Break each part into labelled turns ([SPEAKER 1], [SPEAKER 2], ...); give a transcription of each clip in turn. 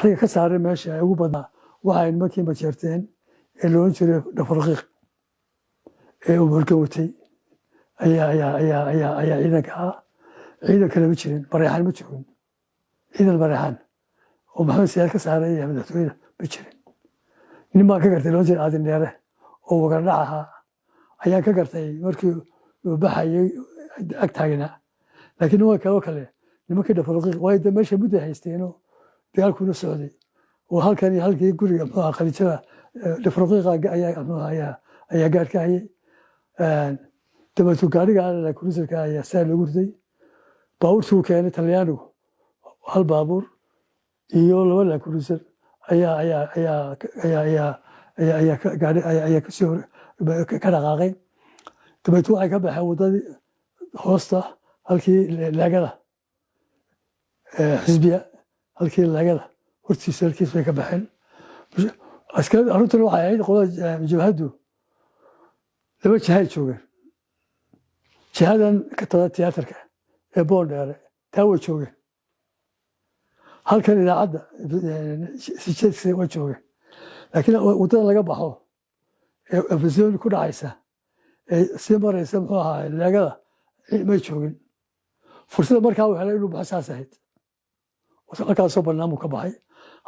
[SPEAKER 1] ragga ka saaray meesha ay ugu badnaa waxay nimankii majeerteen ee loolan jiray dhafarqiiq ee uu horka watay ayaa ciidanka ah ciidan kale ma jirin bareexaan ma joogin ciidan bareexaan oo maxamed siyaad ka saaray iyo madaxtooyada ma jirin nin baan ka gartay loolan jiray aadin dheere oo wagardhac ahaa ayaan ka gartay markii uu baxayay ag taagnaa laakiin nimanka kale nimankii dhafarqiiq waayo de meesha mudday haysteenoo dagaalkuna socday oo halkan iyo halkii guriga muxuu ahaa khaliijada dhafarqiiqa ayaa gaadhka hayay dabeetu gaariga kurusalka ayaa saa loogu riday baabuurtuu keenay talyaanigu hal baabuur iyo laba laakurusal ayaa kasoo ka dhaqaaqay dabeetu waxay ka baxeen waddadii hoosta halkii laagada xisbiya halkii laagada hortiisa halkiis bay ka baxeen arruntuna waxay ahayd qolada jabhaddu laba jihay joogeen jihadan ka tada tiyaatarka ee boondheere taa way joogeen halkan idaacadda sijeedkiisa way joogeen laakiin waddada laga baxo ee afasoni ku dhacaysa ee sii maraysa muxuu ahaa laagada may joogin fursada markaa uu helay inuu baxo saas ahayd halkaasoo bannaan buu ka baxay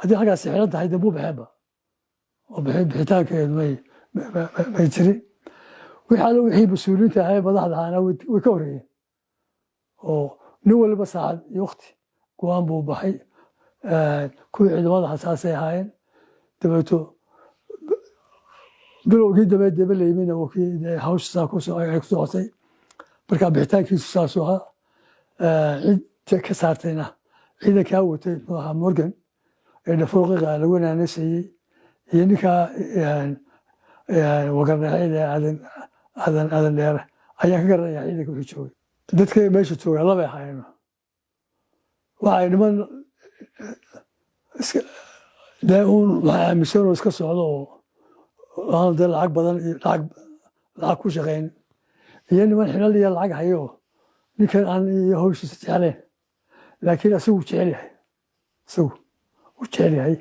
[SPEAKER 1] haddii halkaasi xiran tahay dee muu baxeenba oo bixitaankeedu may jirin wixii mas-uuliyiinta ahaa madaxda ahaana way ka horreeyeen oo nin waliba saacad iyo wakti go-aan buu baxay kuwii ciidamada hasaasay ahaayeen dabeeto bilowgii daba la yimina hawsha ay ku socotay markaa bixitaankiisu saasuu ahaa cid ka saartayna ciidankaa watay muxuu ahaa morgan ee dhafarqiiqa lagu naanasayey iyo ninkaa wagardhaceed aadan dheere ayaa ka garanaya ciidanka wixii joogay dadka meesha joogaa labay ahaayeen waxay niman dee uun waxay aaminsan oo iska socdo oo aan dee lacag badan iyo lacag ku shaqayn iyo niman xilal iyo lacag hayo ninkan aan iyo hawshiisa jeclayn laakiin isagu jecel yahay isagu uu jecel yahay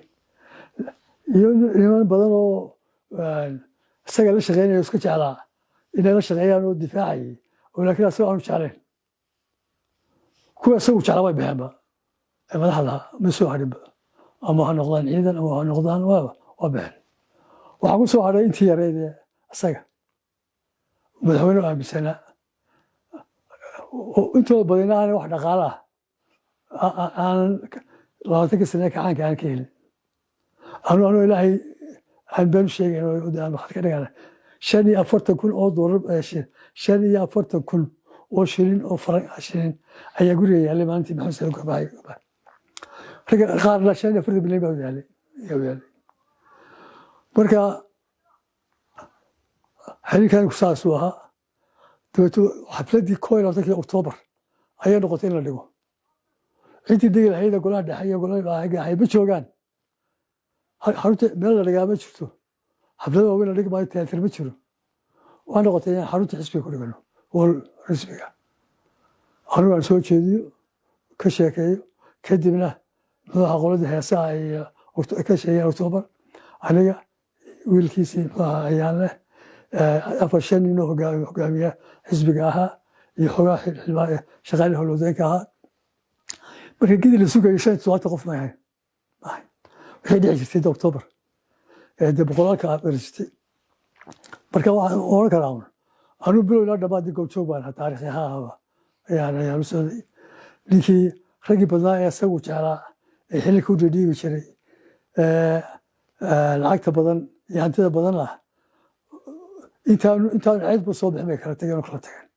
[SPEAKER 1] iyo niman badan oo isaga la shaqaynayo iska jeclaa inay la shaqeeyaan oo difaacayay oo laakiin asaga aanu jeclayn kuwa isagu jeclaa way baxeenba ee madaxda ma soo hadhinba ama ha noqdaan ciidan ama ha noqdaan waa baxeen waxaa ku soo hadhay intii yareyd ee isaga madaxweyne u aaminsanaa intooda badina aanay wax dhaqaala aanan 20 sane kacaanka aan ka helin anu ilaahay aan been sheegayn oo aan ka dhigana 45,000 oo doolar 45,000 oo shilin oo faran shilin ayaa guriga yaalay maalintii maxamed sallallahu alayhi wa sallam ragga qaar la 45 bilyan baa yaalay marka xilkan ku saas u ahaa dabeeto xafladii 21 Oktoobar ayaa noqotay in la dhigo intii degi lahayd golaha dhexe iyo golaha ay ma joogaan xarunta meel la dhigaa ma jirto xaflada waaweyn la dhigi maayo tiyaatar ma jiro waa noqotay in xarunta xisbiga ku dhigano oo rasmiga anigu aan soo jeediyo ka sheekeeyo kadibna muxuu ahaa qoladii heesaha iyo ka sheegeen Oktoobar aniga wiilkiisii muxuu ahaa ayaan leh 4 nin oo hogaamiya xisbiga ahaa iyo xogaa shaqaale howlwadeenka ahaa marka gidi la sugayo 5 qof ma ahayn waxay dhici jirtay Oktoobar dee boqolaalka akhrisatay marka waxaan oran karaa anuu bilow ilaa dhammaadii goobjoog baan ahaa taariikhi ahaaba ayaan u socday ninkii raggii badnaa ee isagu jeclaa ee xilli ku dhiibi jiray lacagta badan iyo hantida badan lah intaan ceedba soo bixin bay kala tageen oo kala tageen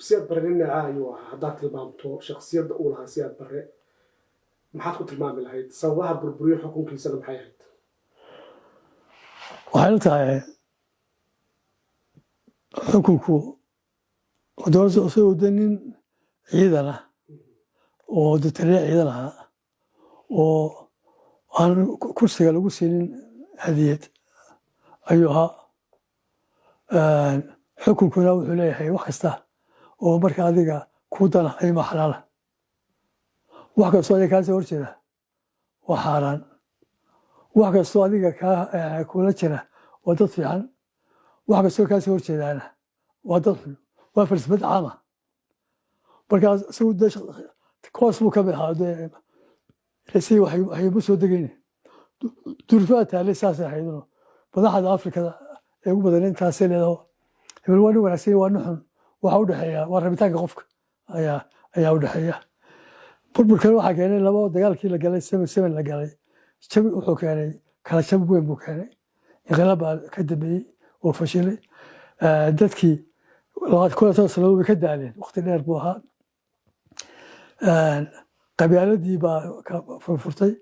[SPEAKER 2] siyaad barre nin nacaa ayuu ahaa haddaad tilmaamto shakhsiyadda uu lahaa siyaad barre maxaad ku tilmaami lahayd sababaha burburiyo xukunkiisana maxay ahayd
[SPEAKER 1] waxay la tahay xukunku dowladda isagoo de nin ciidan ah oo de taliya ciidan ahaa oo aan kursiga lagu siinin hadiyad ayuu ahaa xukunkuna wuxuu leeyahay wax kasta oo marka adiga kuu dana ayma xalaala wax kastoo adiga kaa soo horjeeda waa xaaraan wax kastoo adiga kaa kula jira waa dad fiican wax kastoo kaa soo horjeedaana waa dad xun waa falsafad caama markaas isagu dee koos buu ka mid ahaa dee si waxayba soo degayne durfaa taale saasay ahaydno madaxda afrikada ee ugu badan intaasay leedaho hebel waa nin wanaagsan waa nin xun waxa u dhexeeya waa rabitaanka qofka ayaa u dhexeeya burburkan waxaa keenay laba dagaalkii la galay seven la galay jabi wuxuu keenay kala jab weyn buu keenay inqilaab baa ka dambeeyey oo fashilay dadkii kun sanadood way ka daaleen waqti dheer buu ahaa qabyaaladii baa furfurtay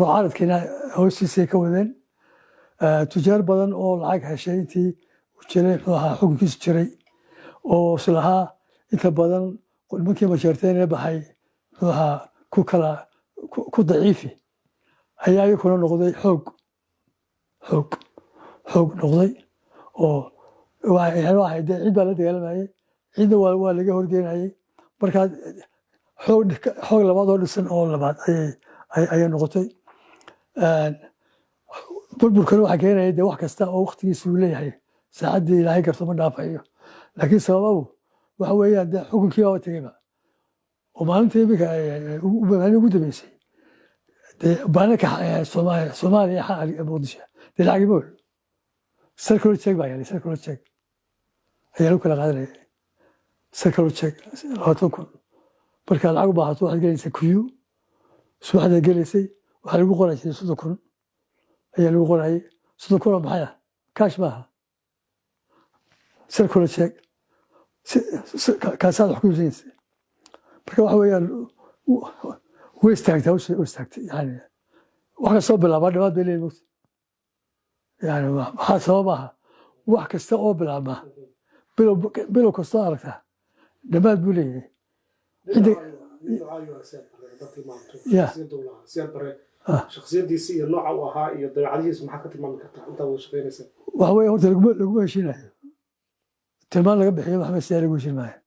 [SPEAKER 1] mucaaradkiina hoostiisay ka wadeen tujaar badan oo lacag heshay intii jiray muxuu ahaa xukunkiisu jiray oo islahaa inta badan nimankii masheerteen ee baxay muxuu ahaa ku daciifi ayaa iyakuna noqday xoog noqday oo waxay dee cid baa la dagaalamayay cidna waa laga horgeynayay markaa xoog labaad oo dhisan oo labaad ayay noqotay burburkan waxaa keenaya dee wax kasta oo waqtigiisa uu leeyahay saacaddii ilaahay karto ma dhaafayo laakiin sababahu waxa weeyaan dee xukunkii baa tegeyba oo maalinta iminka maalin ugu dambeysay dee baanaka soomaaliya muqdisho dee lacagi mool circular check baa yaalay circular check ayaa lagu kala qaadanaya circular check 20,000 markaa lacag u baahato waxaad gelaysaa kuyu subaxdaad gelaysay waxaa lagu qoraysay 30,000 ayaa lagu qorayay 30,000 oo maxay ah kaash maaha circular check kaasaad wax ku iibsanaysay marka waxa weeyaan way istaagtay yani wax kastoo bilaabaa dhibaat bay leeyihin mogta yani maxaa sabab maaha wax kasta oo bilaabma bilow kastoo aragtaa dhammaad buu leeyahay
[SPEAKER 2] shakhsiyadiisi iyo nooca uu ahaa iyo dabeecadihiisa maxaa ka tilmaami kartaa intaa wada shaqeynaysa
[SPEAKER 1] waxa weeye horta laguma heshiinayo tilmaan laga bixiyo maxamed siyaa lagu heshiin maayo